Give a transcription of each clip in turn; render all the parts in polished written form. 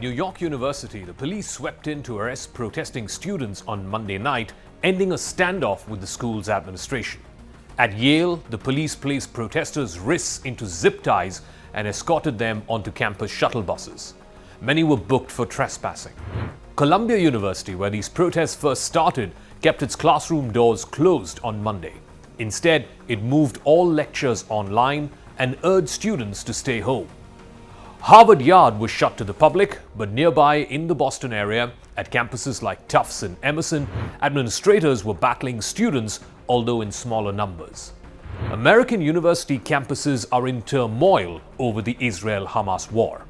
New York University, the police swept in to arrest protesting students on Monday night, ending a standoff with the school's administration. At Yale, the police placed protesters' wrists into zip ties and escorted them onto campus shuttle buses. Many were booked for trespassing. Columbia University, where these protests first started, kept its classroom doors closed on Monday. Instead, it moved all lectures online and urged students to stay home. Harvard Yard was shut to the public, but nearby in the Boston area, at campuses like Tufts and Emerson, administrators were battling students, although in smaller numbers. American university campuses are in turmoil over the Israel Hamas war.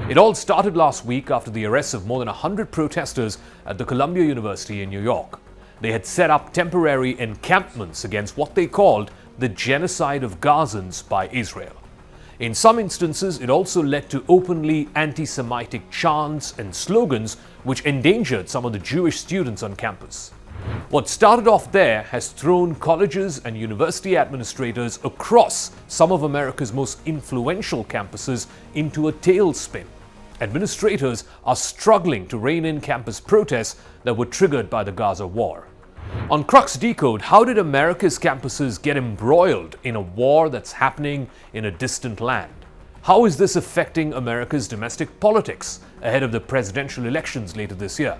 It all started last week after the arrest of more than 100 protesters at the Columbia University in New York. They had set up temporary encampments against what they called the genocide of Gazans by Israel. In some instances, it also led to openly anti-Semitic chants and slogans which endangered some of the Jewish students on campus. What started off there has thrown colleges and university administrators across some of America's most influential campuses into a tailspin. Administrators are struggling to rein in campus protests that were triggered by the Gaza war. On Crux Decode, how did America's campuses get embroiled in a war that's happening in a distant land? How is this affecting America's domestic politics ahead of the presidential elections later this year?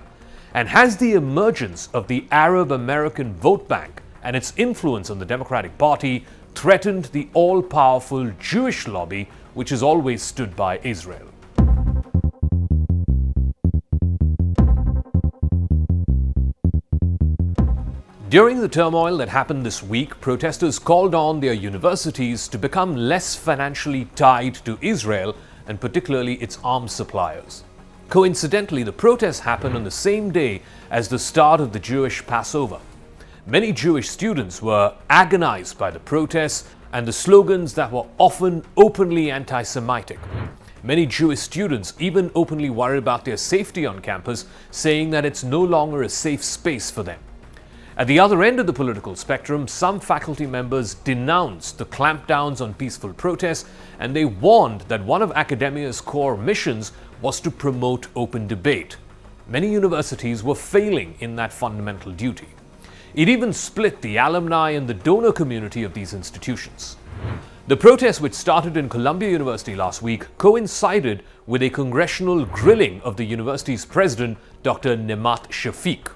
And has the emergence of the Arab American vote bank and its influence on the Democratic Party threatened the all-powerful Jewish lobby which has always stood by Israel? During the turmoil that happened this week, protesters called on their universities to become less financially tied to Israel and particularly its arms suppliers. Coincidentally, the protests happened on the same day as the start of the Jewish Passover. Many Jewish students were agonized by the protests and the slogans that were often openly anti-Semitic. Many Jewish students even openly worried about their safety on campus, saying that it's no longer a safe space for them. At the other end of the political spectrum, some faculty members denounced the clampdowns on peaceful protests, and they warned that one of academia's core missions was to promote open debate. Many universities were failing in that fundamental duty. It even split the alumni and the donor community of these institutions. The protests, which started in Columbia University last week, coincided with a congressional grilling of the university's president, Dr. Nemat Shafik.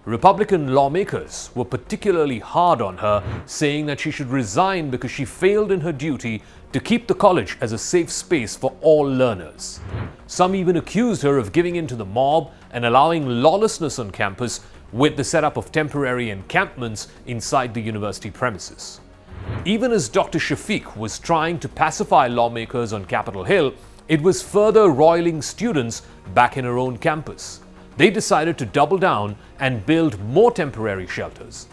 Republican lawmakers were particularly hard on her, saying that she should resign because she failed in her duty to keep the college as a safe space for all learners. Some even accused her of giving in to the mob and allowing lawlessness on campus with the setup of temporary encampments inside the university premises. Even as Dr. Shafik was trying to pacify lawmakers on Capitol Hill, it was further roiling students back in her own campus. They decided to double down and build more temporary shelters.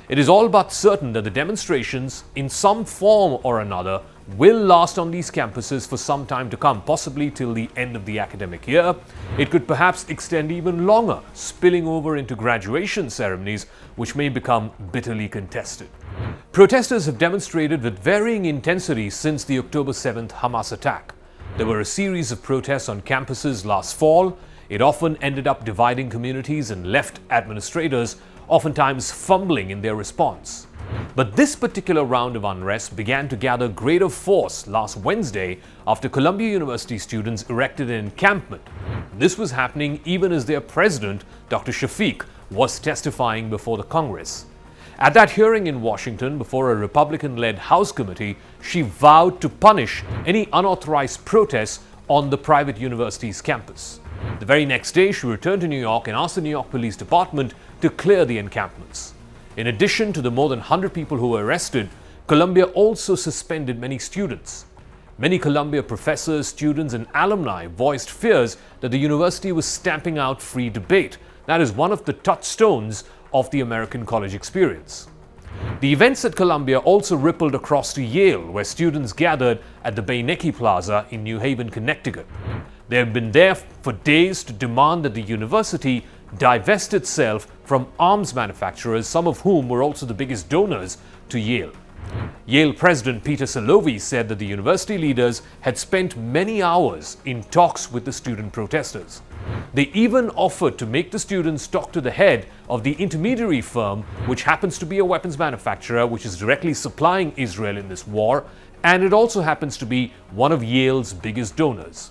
It is all but certain that the demonstrations, in some form or another, will last on these campuses for some time to come, possibly till the end of the academic year. It could perhaps extend even longer, spilling over into graduation ceremonies, which may become bitterly contested. Protesters have demonstrated with varying intensity since the October 7th Hamas attack. There were a series of protests on campuses last fall. It often ended up dividing communities and left administrators oftentimes fumbling in their response. But this particular round of unrest began to gather greater force last Wednesday after Columbia University students erected an encampment. This was happening even as their president, Dr. Shafik, was testifying before the Congress. At that hearing in Washington before a Republican-led House committee, she vowed to punish any unauthorized protests on the private university's campus. The very next day, she returned to New York and asked the New York Police Department to clear the encampments. In addition to the more than 100 people who were arrested, Columbia also suspended many students. Many Columbia professors, students, and alumni voiced fears that the university was stamping out free debate. That is one of the touchstones of the American college experience. The events at Columbia also rippled across to Yale, where students gathered at the Beinecke Plaza in New Haven, Connecticut. They have been there for days to demand that the university divest itself from arms manufacturers, some of whom were also the biggest donors to Yale. Yale President Peter Salovey said that the university leaders had spent many hours in talks with the student protesters. They even offered to make the students talk to the head of the intermediary firm, which happens to be a weapons manufacturer which is directly supplying Israel in this war, and it also happens to be one of Yale's biggest donors.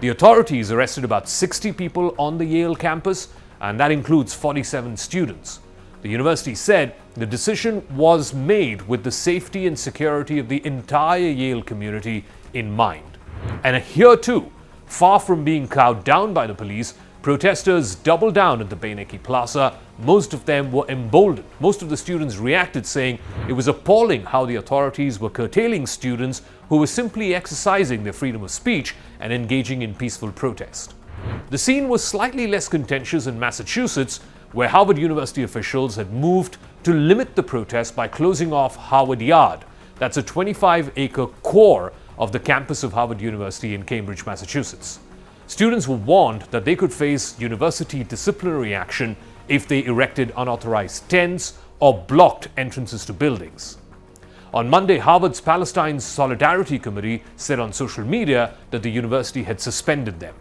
The authorities arrested about 60 people on the Yale campus, and that includes 47 students. The university said the decision was made with the safety and security of the entire Yale community in mind. And here too, far from being cowed down by the police, protesters doubled down at the Beinecke Plaza. Most of them were emboldened. Most of the students reacted, saying it was appalling how the authorities were curtailing students who were simply exercising their freedom of speech and engaging in peaceful protest. The scene was slightly less contentious in Massachusetts, where Harvard University officials had moved to limit the protest by closing off Harvard Yard. That's a 25-acre core of the campus of Harvard University in Cambridge, Massachusetts. Students were warned that they could face university disciplinary action if they erected unauthorized tents or blocked entrances to buildings. On Monday, Harvard's Palestine Solidarity Committee said on social media that the university had suspended them.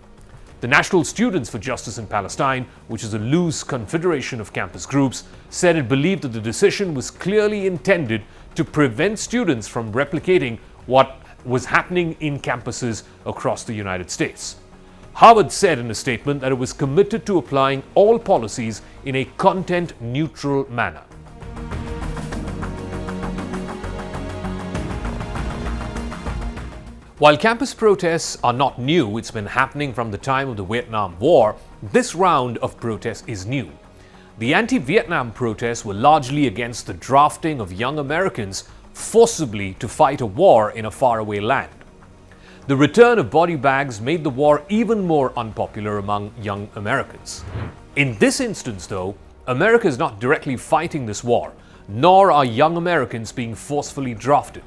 The National Students for Justice in Palestine, which is a loose confederation of campus groups, said it believed that the decision was clearly intended to prevent students from replicating what was happening in campuses across the United States. Harvard said in a statement that it was committed to applying all policies in a content-neutral manner. While campus protests are not new, it's been happening from the time of the Vietnam War, this round of protests is new. The anti-Vietnam protests were largely against the drafting of young Americans forcibly to fight a war in a faraway land. The return of body bags made the war even more unpopular among young Americans. In this instance, though, America is not directly fighting this war, nor are young Americans being forcefully drafted.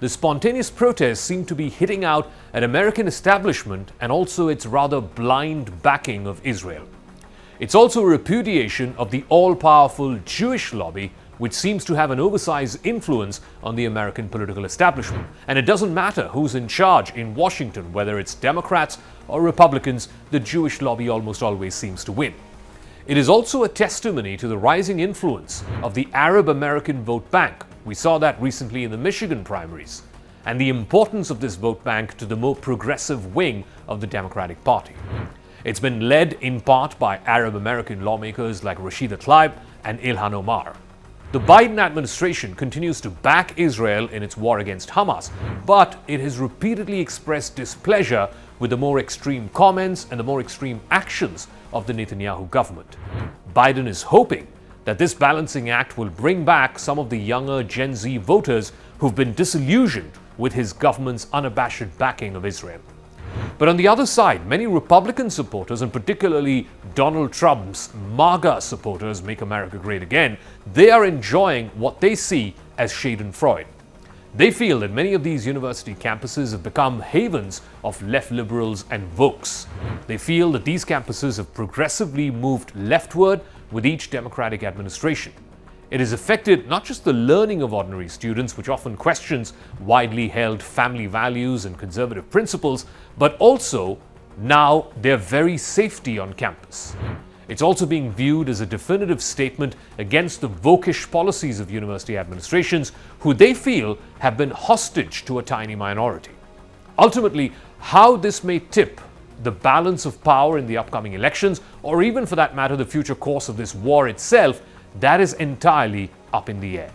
The spontaneous protests seem to be hitting out at American establishment and also its rather blind backing of Israel. It's also a repudiation of the all-powerful Jewish lobby, which seems to have an oversized influence on the American political establishment. And it doesn't matter who's in charge in Washington, whether it's Democrats or Republicans, the Jewish lobby almost always seems to win. It is also a testimony to the rising influence of the Arab American vote bank. We saw that recently in the Michigan primaries, and the importance of this vote bank to the more progressive wing of the Democratic Party. It's been led in part by Arab American lawmakers like Rashida Tlaib and Ilhan Omar. The Biden administration continues to back Israel in its war against Hamas, but it has repeatedly expressed displeasure with the more extreme comments and the more extreme actions of the Netanyahu government. Biden is hoping that this balancing act will bring back some of the younger Gen Z voters who've been disillusioned with his government's unabashed backing of Israel. But on the other side, many Republican supporters, and particularly Donald Trump's MAGA supporters, Make America Great Again, they are enjoying what they see as schadenfreude. They feel that many of these university campuses have become havens of left liberals and wokes. They feel that these campuses have progressively moved leftward with each Democratic administration. It has affected not just the learning of ordinary students, which often questions widely held family values and conservative principles, but also now their very safety on campus. It's also being viewed as a definitive statement against the wokish policies of university administrations, who they feel have been hostage to a tiny minority. Ultimately, how this may tip the balance of power in the upcoming elections, or even for that matter the future course of this war itself, that is entirely up in the air.